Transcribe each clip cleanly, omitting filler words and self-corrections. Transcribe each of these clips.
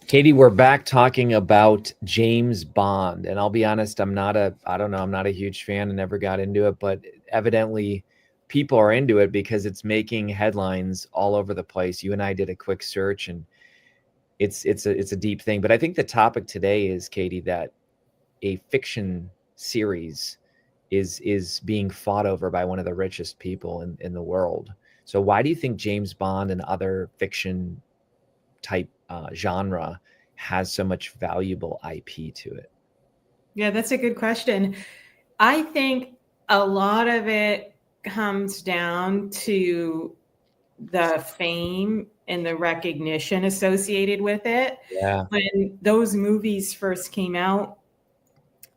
Katie, we're back talking about James Bond, and I'll be honest, I'm not a huge fan and never got into it, but evidently people are into it because it's making headlines all over the place. You and I did a quick search, and it's a deep thing. But I think the topic today is, Katie, that a fiction series is being fought over by one of the richest people in the world. So why do you think James Bond and other fiction type genre has so much valuable IP to it? Yeah, that's a good question. I think a lot of it comes down to the fame and the recognition associated with it. Yeah. When those movies first came out,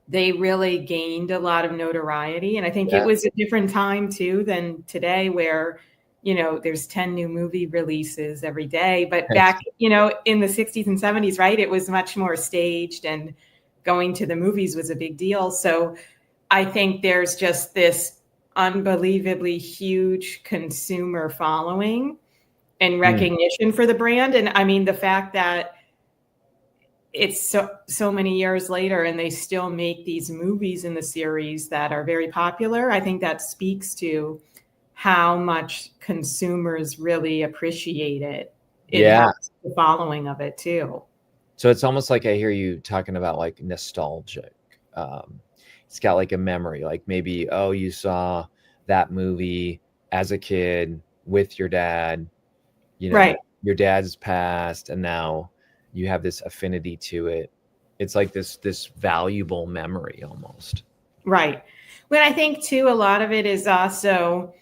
they really gained a lot of notoriety. And I think it was a different time too than today, where, there's 10 new movie releases every day. But back, in the 60s and 70s, right, it was much more staged, and going to the movies was a big deal. So I think there's just this unbelievably huge consumer following and recognition for the brand. And I mean, the fact that it's so many years later and they still make these movies in the series that are very popular, I think that speaks to how much consumers really appreciate it. Yeah. The following of it too. So it's almost like I hear you talking about like nostalgic. It's got like a memory, like maybe, oh, you saw that movie as a kid with your dad, right. Your dad's passed, and now you have this affinity to it. It's like this valuable memory almost. Right. But I think too, a lot of it is also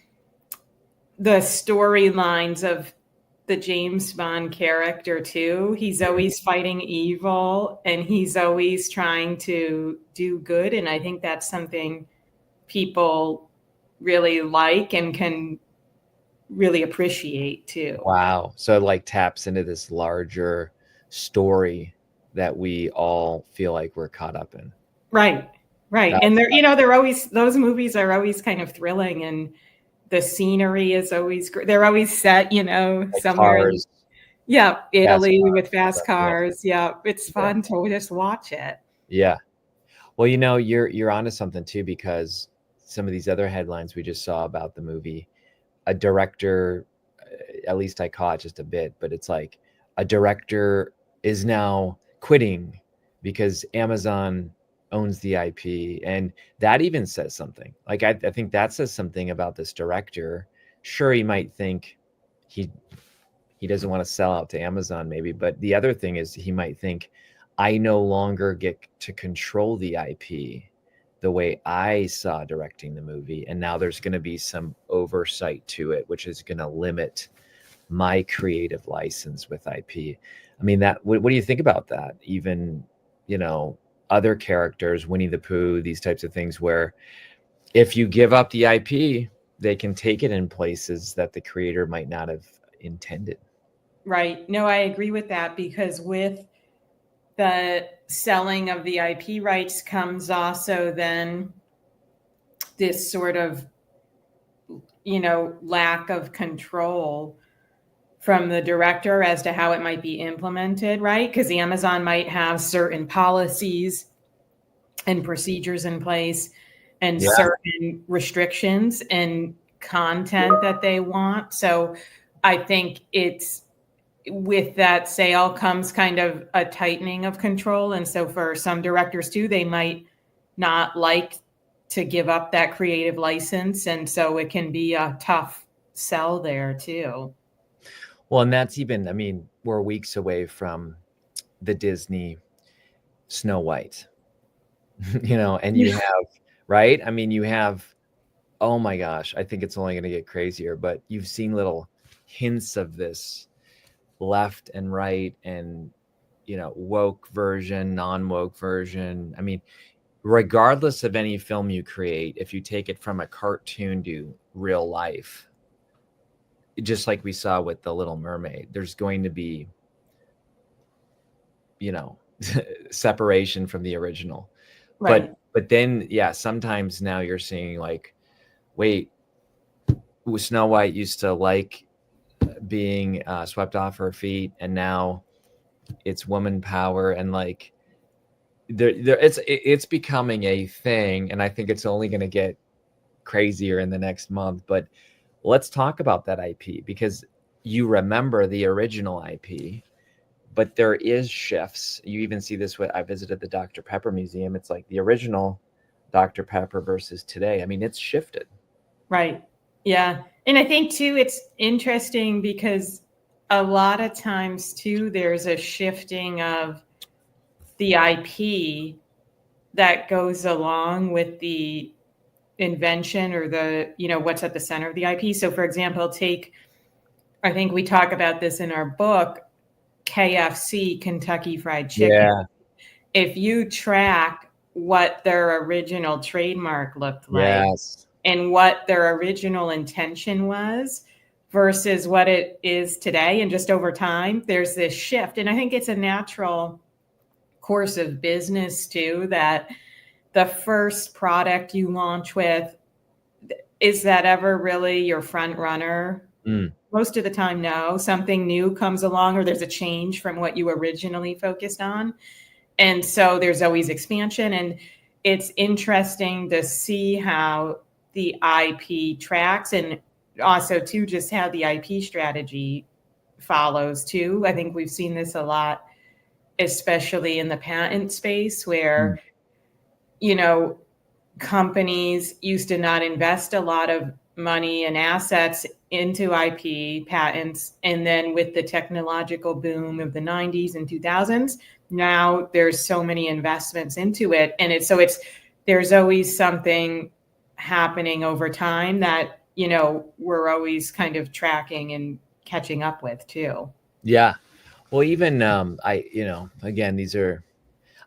the storylines of the James Bond character too. He's always fighting evil, and he's always trying to do good. And I think that's something people really like and can really appreciate too. Wow. So it like taps into this larger story that we all feel like we're caught up in. Right. Right. And they're always, those movies are always kind of thrilling, and the scenery is always great. They're always set, Like somewhere. cars. Italy with fast cars. Yeah. It's fun to just watch it. Yeah. Well, you're onto something too, because some of these other headlines we just saw about the movie, a director, at least I caught just a bit, but it's like a director is now quitting because Amazon owns the IP. And that even says something. Like, I think that says something about this director. Sure, he might think he doesn't want to sell out to Amazon maybe, but the other thing is he might think, I no longer get to control the IP the way I saw directing the movie. And now there's going to be some oversight to it, which is going to limit my creative license with IP. I mean, what do you think about that? Even, other characters, Winnie the Pooh, these types of things, where if you give up the IP, they can take it in places that the creator might not have intended. Right. No, I agree with that, because with the selling of the IP rights comes also then this sort of, lack of control from the director as to how it might be implemented, right? Because the Amazon might have certain policies and procedures in place and certain restrictions and content that they want. So I think with that sale comes kind of a tightening of control. And so for some directors too, they might not like to give up that creative license. And so it can be a tough sell there too. Well, and that's even, I mean, we're weeks away from the Disney Snow White, and you have, right? I mean, you have, oh my gosh, I think it's only going to get crazier, but you've seen little hints of this left and right and, woke version, non-woke version. I mean, regardless of any film you create, if you take it from a cartoon to real life, just like we saw with The Little Mermaid, there's going to be, separation from the original. Right. But then, sometimes now you're seeing like, wait, Snow White used to like being swept off her feet, and now it's woman power, and like it's becoming a thing, and I think it's only going to get crazier in the next month. But let's talk about that IP, because you remember the original IP, but there is shifts. You even see this I visited the Dr. Pepper Museum. It's like the original Dr. Pepper versus today. I mean, it's shifted. Right. Yeah. And I think too, it's interesting because a lot of times too, there's a shifting of the IP that goes along with the invention or the, what's at the center of the IP. So for example, I think we talk about this in our book, KFC, Kentucky Fried Chicken. Yeah. If you track what their original trademark looked like, Yes. and what their original intention was versus what it is today, and just over time, there's this shift. And I think it's a natural course of business too, that the first product you launch with, is that ever really your front runner? Most of the time, no. Something new comes along, or there's a change from what you originally focused on. And so there's always expansion. And it's interesting to see how the IP tracks, and also too, just how the IP strategy follows too. I think we've seen this a lot, especially in the patent space, where, companies used to not invest a lot of money and assets into IP patents. And then with the technological boom of the 90s and 2000s, now there's so many investments into it. And there's always something happening over time that, we're always kind of tracking and catching up with too. Yeah. Well, even, again,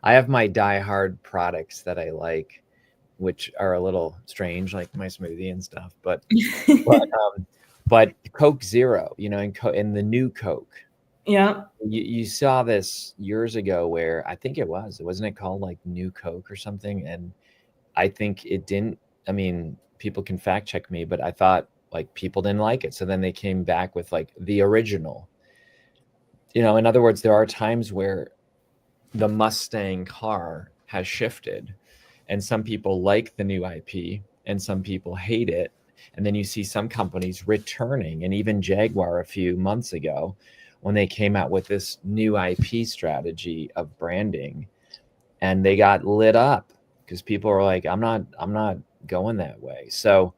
I have my diehard products that I like, which are a little strange, like my smoothie and stuff, but Coke Zero, and the new Coke. Yeah. You saw this years ago where I think wasn't it called like New Coke or something? And I think it didn't, I mean, people can fact check me, but I thought like people didn't like it. So then they came back with like the original. In other words, there are times where the Mustang car has shifted, and some people like the new IP and some people hate it. And then you see some companies returning, and even Jaguar a few months ago, when they came out with this new IP strategy of branding, and they got lit up because people are like, I'm not going that way. So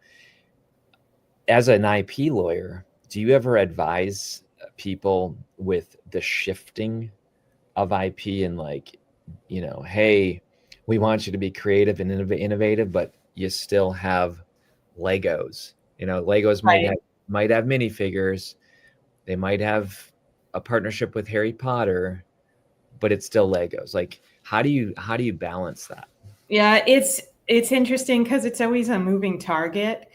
as an IP lawyer, do you ever advise people with the shifting of IP and like, hey, we want you to be creative and innovative, but you still have Legos. Legos might have minifigures. They might have a partnership with Harry Potter, but it's still Legos. Like, how do you balance that? Yeah, it's interesting because it's always a moving target.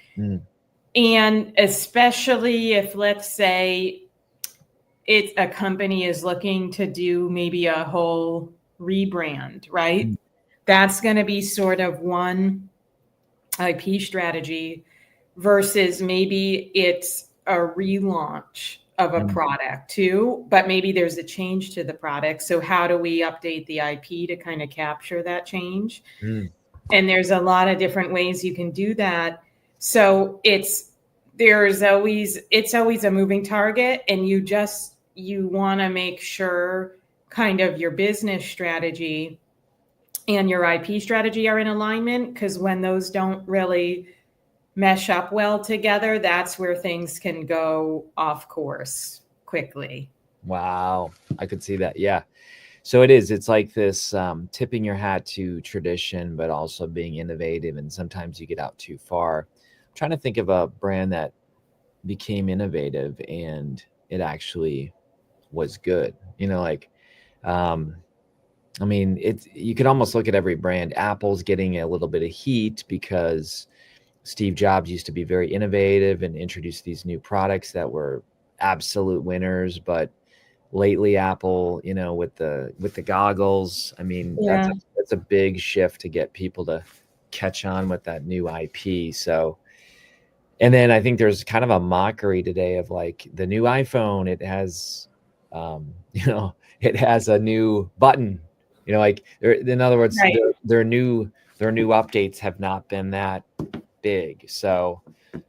And especially if, let's say, a company is looking to do maybe a whole rebrand, right? That's going to be sort of one IP strategy versus maybe it's a relaunch of a product too, but maybe there's a change to the product. So how do we update the IP to kind of capture that change? And there's a lot of different ways you can do that. So it's always a moving target, and you want to make sure kind of your business strategy and your IP strategy are in alignment, because when those don't really mesh up well together, that's where things can go off course quickly. Wow. I could see that. Yeah. So it's like this tipping your hat to tradition, but also being innovative. And sometimes you get out too far. I'm trying to think of a brand that became innovative and it actually was good. I mean, you could almost look at every brand. Apple's getting a little bit of heat because Steve Jobs used to be very innovative and introduce these new products that were absolute winners. But lately, Apple, with the goggles, I mean, that's a big shift to get people to catch on with that new IP. So, and then I think there's kind of a mockery today of like the new iPhone. It has, it has a new button. You know, like in other words, Right. their new updates have not been that big. So,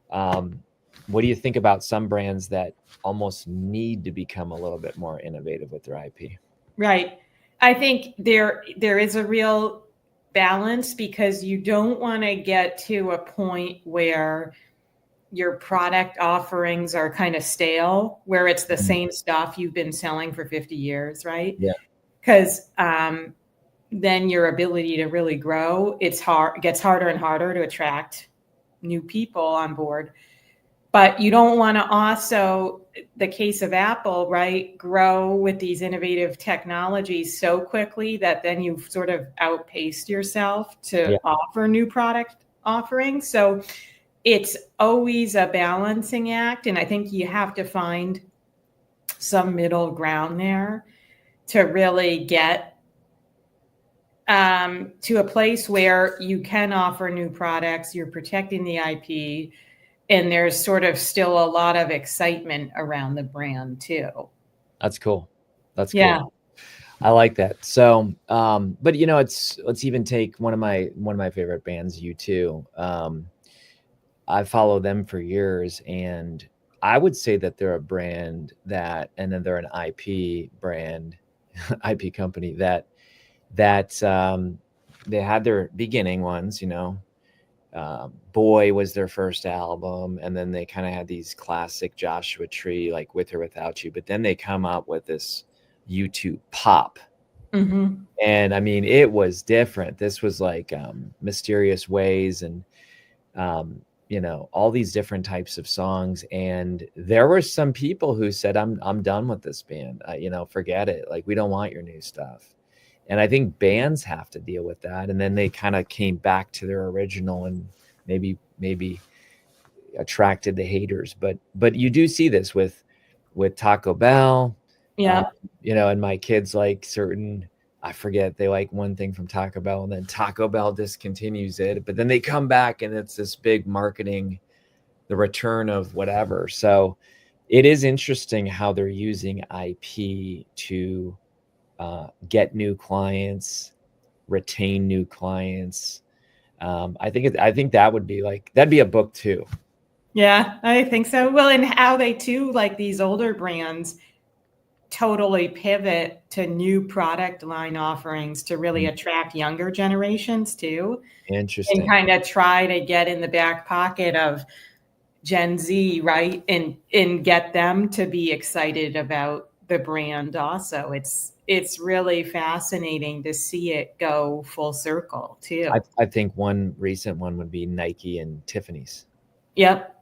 what do you think about some brands that almost need to become a little bit more innovative with their IP? Right. I think there is a real balance, because you don't want to get to a point where your product offerings are kind of stale, where it's the same stuff you've been selling for 50 years, right? Yeah. Because then your ability to really grow, it gets harder and harder to attract new people on board. But you don't want to also, the case of Apple, right, grow with these innovative technologies so quickly that then you've sort of outpaced yourself to offer new product offerings. So it's always a balancing act. And I think you have to find some middle ground there to really get to a place where you can offer new products, you're protecting the IP, and there's sort of still a lot of excitement around the brand too. That's cool. That's cool. I like that. So, but you know, let's even take one of my favorite bands, U2. I follow them for years, and I would say that they're a brand that, and then they're an IP brand, IP company that they had their beginning ones, you know. Boy was their first album, and then they kind of had these classic Joshua Tree, like With or Without You, but then they come out with this U2 pop. Mm-hmm. And I mean, it was different. This was like Mysterious Ways, and you know, all these different types of songs. And there were some people who said, I'm done with this band. You know, forget it. Like, we don't want your new stuff. And I think bands have to deal with that. And then they kind of came back to their original, and maybe attracted the haters. But you do see this with Taco Bell. Yeah. You know, and my kids like certain, I forget, they like one thing from Taco Bell, and then Taco Bell discontinues it, but then they come back and it's this big marketing, the return of whatever. So it is interesting how they're using IP to get new clients, retain new clients. I think that would be like, that'd be a book too. Yeah, I think so. Well, and how they too, like these older brands, totally pivot to new product line offerings to really attract younger generations too. Interesting. And kind of try to get in the back pocket of Gen Z, right? And get them to be excited about the brand also. It's really fascinating to see it go full circle too. I think one recent one would be Nike and Tiffany's. Yep.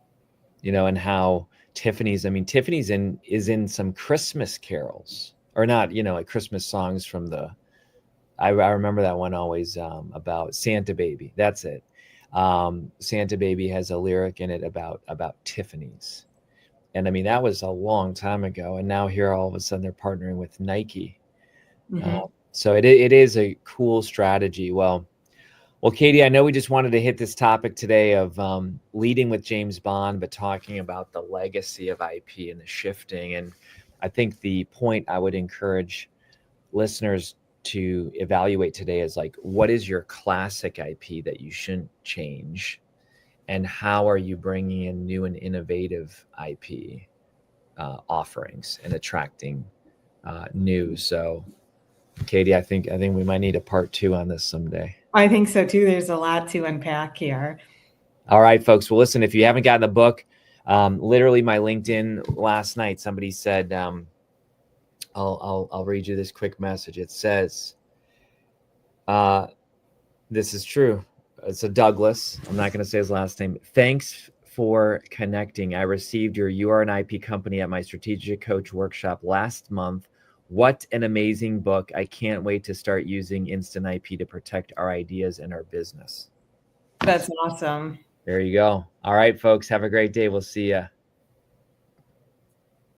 You know, and how Tiffany's is in some Christmas carols, or not, you know, like Christmas songs from the, I remember that one always, about Santa Baby. That's it. Santa Baby has a lyric in it about Tiffany's. And I mean, that was a long time ago. And now here, all of a sudden, they're partnering with Nike. Mm-hmm. So it is a cool strategy. Well, Katie, I know we just wanted to hit this topic today of leading with James Bond, but talking about the legacy of IP and the shifting. And I think the point I would encourage listeners to evaluate today is like, what is your classic IP that you shouldn't change? And how are you bringing in new and innovative IP offerings and attracting new? So, Katie, I think we might need a part 2 on this someday. I think so too. There's a lot to unpack here. All right, folks. Well, listen, if you haven't gotten the book, literally my LinkedIn last night, somebody said, I'll read you this quick message. It says, this is true. It's a Douglas. I'm not going to say his last name. Thanks for connecting. I received your You Are an IP Company at my Strategic Coach workshop last month. What an amazing book. I can't wait to start using Instant IP to protect our ideas and our business. That's awesome. There you go. All right, folks. Have a great day. We'll see you.